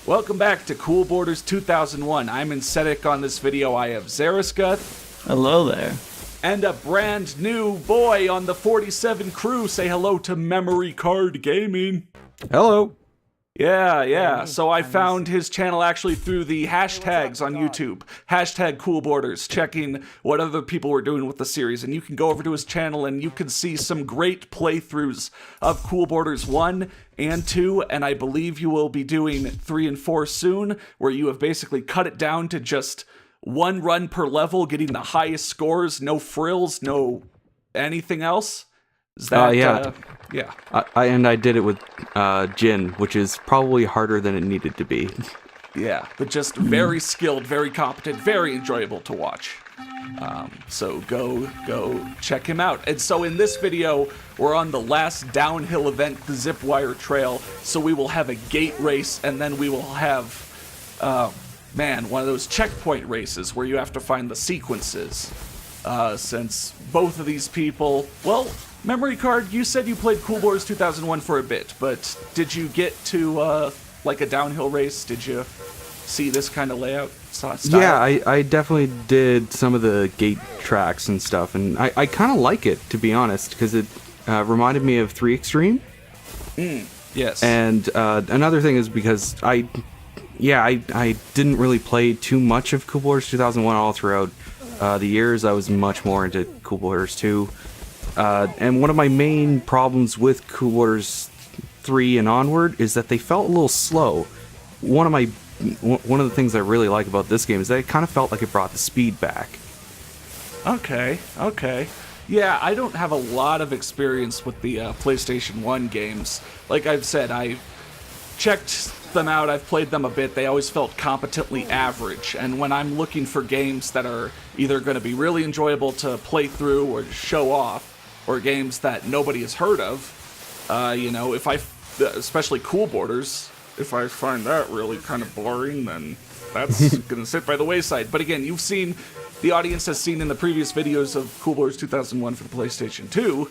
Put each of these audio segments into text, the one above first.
Welcome back to Cool Borders 2001. I'm Insetic. On this video I have Zariscuth. Hello there. And a brand new boy on the 47 crew. Say hello to Memory Card Gaming. Hello. Yeah. So I found his channel actually through the hashtags on YouTube. Hashtag Cool Borders, checking what other people were doing with the series. And you can go over to his channel and you can see some great playthroughs of Cool Borders 1 and 2. And I believe you will be doing 3 and 4 soon, where you have basically cut it down to just one run per level, getting the highest scores, no frills, no anything else. Is that, yeah. Yeah. I did it with Jin, which is probably harder than it needed to be. Yeah, but just very skilled, very competent, very enjoyable to watch. So go check him out. And so in this video, we're on the last downhill event, the Zipwire Trail. So we will have a gate race, and then we will have, one of those checkpoint races where you have to find the sequences. Since both of these people, well, Memory Card, you said you played Cool Borders 2001 for a bit, but did you get to, like a downhill race? Did you see this kind of layout style? Yeah, I definitely did some of the gate tracks and stuff, and I kind of like it, to be honest, because it reminded me of 3 Extreme. Yes. And another thing is because I didn't really play too much of Cool Borders 2001 all throughout the years. I was much more into Cool Borders 2. And one of my main problems with Cool Borders 3 and onward is that they felt a little slow. One of the things I really like about this game is that it kind of felt like it brought the speed back. Okay. Yeah, I don't have a lot of experience with the PlayStation 1 games. Like I've said, I checked them out, I've played them a bit, they always felt competently average. And when I'm looking for games that are either going to be really enjoyable to play through or to show off, or games that nobody has heard of, especially Cool Borders, if I find that really kind of boring, then that's going to sit by the wayside. But again, the audience has seen in the previous videos of Cool Borders 2001 for the PlayStation 2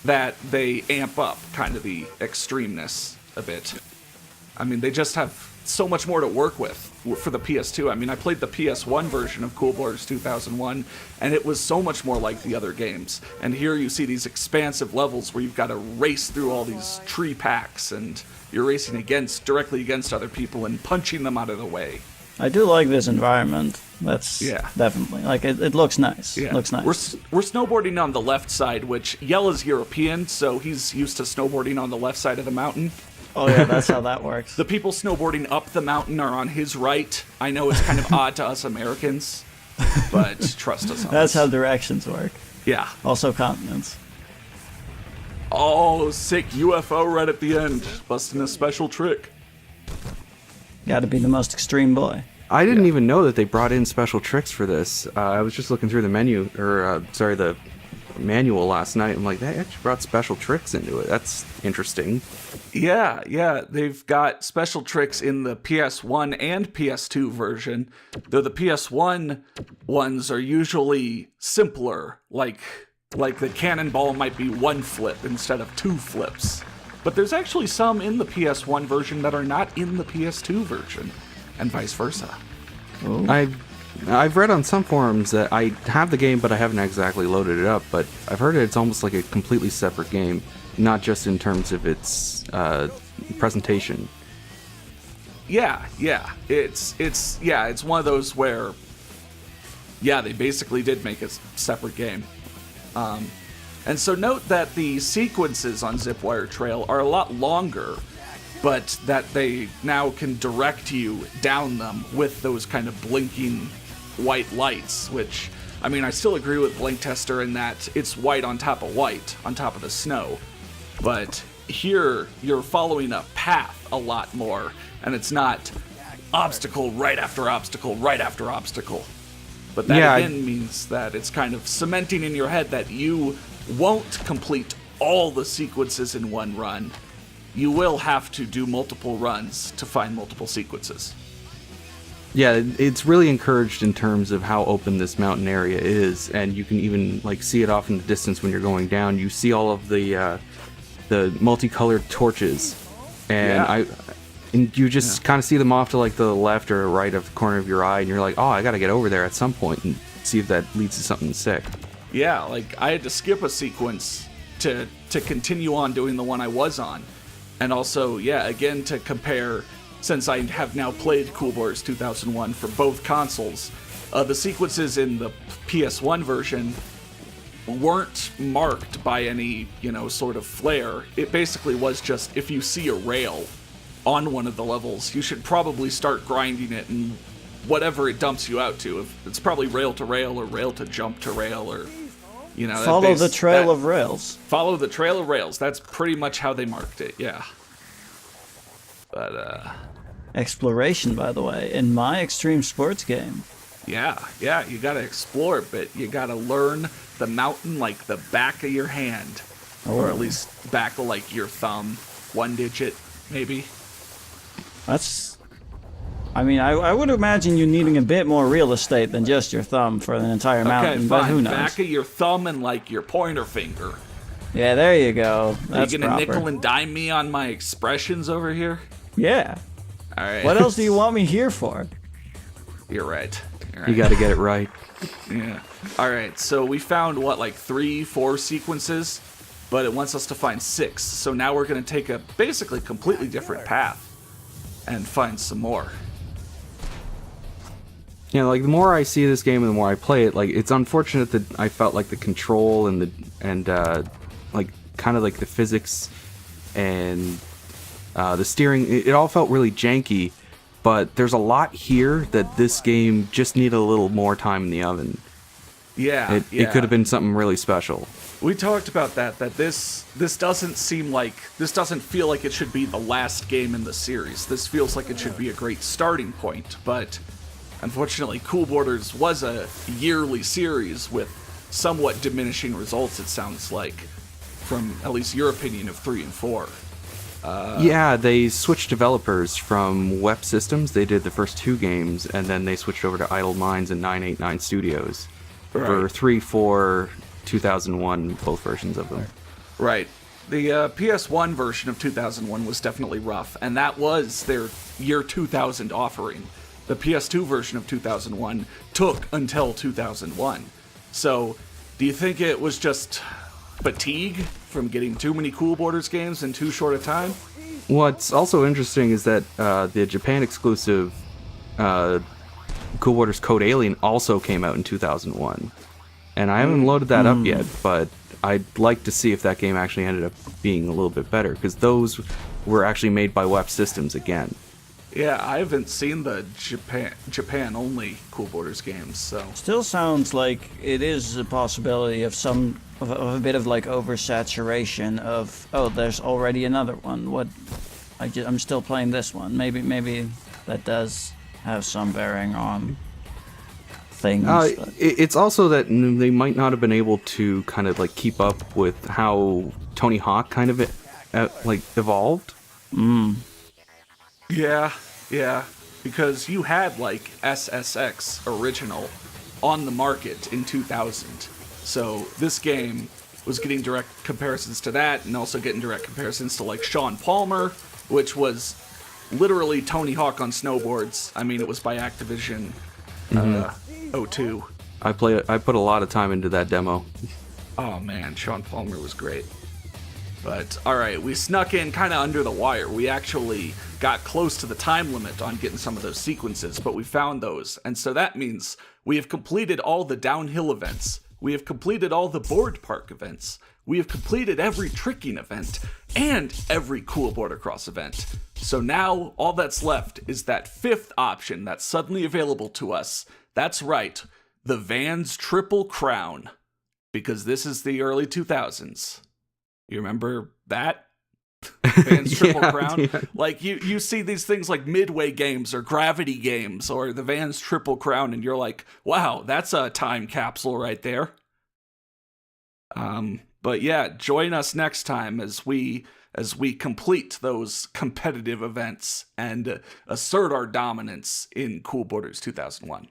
that they amp up kind of the extremeness a bit. I mean, they just have so much more to work with for the PS2. I mean, I played the PS1 version of Cool Borders 2001, and it was so much more like the other games. And here you see these expansive levels where you've got to race through all these tree packs, and you're racing directly against other people and punching them out of the way. I do like this environment. That's Yeah. definitely, like, it looks nice. Yeah. It looks nice. We're snowboarding on the left side, which Yell is European, so he's used to snowboarding on the left side of the mountain. Oh yeah, that's how that works. The people snowboarding up the mountain are on his right. I know it's kind of odd to us Americans, but trust us on That's this. how directions work. Yeah. Also continents. Oh, sick UFO right at the end. Busting a special trick. Got to be the most extreme boy. I didn't even know that they brought in special tricks for this. I was just looking through the the manual last night. I'm like, they actually brought special tricks into it. That's interesting. Yeah, they've got special tricks in the PS1 and PS2 version, though the PS1 ones are usually simpler, like the cannonball might be 1 flip instead of 2 flips. But there's actually some in the PS1 version that are not in the PS2 version, and vice versa. Ooh. I've read on some forums that I have the game, but I haven't exactly loaded it up. But I've heard it's almost like a completely separate game, not just in terms of its presentation. Yeah, it's one of those where, they basically did make a separate game. And so note that the sequences on Zipwire Trail are a lot longer, but that they now can direct you down them with those kind of blinking white lights, which, I mean, I still agree with Blink Tester in that it's white, on top of the snow. But here, you're following a path a lot more, and it's not obstacle right after obstacle right after obstacle. But that again means that it's kind of cementing in your head that you won't complete all the sequences in one run. You will have to do multiple runs to find multiple sequences. Yeah, it's really encouraged in terms of how open this mountain area is, and you can even see it off in the distance when you're going down. You see all of the multicolored torches, and And you just kind of see them off to like the left or right of the corner of your eye, and you're like, oh, I got to get over there at some point and see if that leads to something sick. Yeah, like I had to skip a sequence to continue on doing the one I was on. And also, yeah, again, to compare, since I have now played Cool Borders 2001 for both consoles, the sequences in the PS1 version weren't marked by any, sort of flare. It basically was just, if you see a rail on one of the levels, you should probably start grinding it and whatever it dumps you out to. It's probably rail to rail or rail to jump to rail or, Follow the trail of rails. Follow the trail of rails. That's pretty much how they marked it, yeah. But, Exploration, by the way, in my extreme sports game. Yeah, you gotta explore it, but you gotta learn the mountain like the back of your hand. Or at least back of like your thumb. 1 digit, maybe. I would imagine you needing a bit more real estate than just your thumb for an entire mountain, fine. but who knows? Back of your thumb and like your pointer finger. Yeah, there you go. That's Are you gonna proper. nickel and dime me on my expressions over here? Yeah. All right. What else do you want me here for? You're right. You got to get it right. Yeah. All right. So we found like 3-4 sequences, but it wants us to find 6. So now we're gonna take a basically completely different path and find some more. Yeah, like the more I see this game and the more I play it, like it's unfortunate that I felt like the control and like kind of like the physics and the steering, it all felt really janky. But there's a lot here that this game just needed a little more time in the oven. Yeah, It could have been something really special. We talked about that this doesn't feel like it should be the last game in the series. This feels like it should be a great starting point, but unfortunately Cool Borders was a yearly series with somewhat diminishing results, it sounds like, from at least your opinion of 3 and 4. Yeah, they switched developers from Web Systems. They did the first 2 games, and then they switched over to Idle Minds and 989 Studios for 3, 4, 2001, both versions of them. Right. The PS1 version of 2001 was definitely rough, and that was their year 2000 offering. The PS2 version of 2001 took until 2001. So, do you think it was just fatigue from getting too many Cool Borders games in too short a time? What's also interesting is that the Japan exclusive Cool Borders Code Alien also came out in 2001. And I haven't loaded that up yet, but I'd like to see if that game actually ended up being a little bit better, because those were actually made by Web Systems again. Yeah, I haven't seen the Japan-only Cool Borders games, so... Still sounds like it is a possibility of a bit of like oversaturation of, oh, there's already another one. I'm still playing this one. Maybe that does have some bearing on things. It's also that they might not have been able to kind of like keep up with how Tony Hawk kind of evolved. Yeah, because you had like SSX original on the market in 2000. So this game was getting direct comparisons to that, and also getting direct comparisons to like Sean Palmer, which was literally Tony Hawk on snowboards. I mean, it was by Activision 02. I put a lot of time into that demo. Oh man, Sean Palmer was great. But alright, we snuck in kind of under the wire. We actually got close to the time limit on getting some of those sequences, but we found those. And so that means we have completed all the downhill events. We have completed all the board park events. We have completed every tricking event and every Cool Border Cross event. So now all that's left is that 5th option that's suddenly available to us. That's right, the Vans Triple Crown. Because this is the early 2000s. You remember that? Vans Triple Crown? Yeah. Like, you see these things like Midway Games or Gravity Games or the Vans Triple Crown, and you're like, wow, that's a time capsule right there. But yeah, join us next time as we complete those competitive events and assert our dominance in Cool Borders 2001.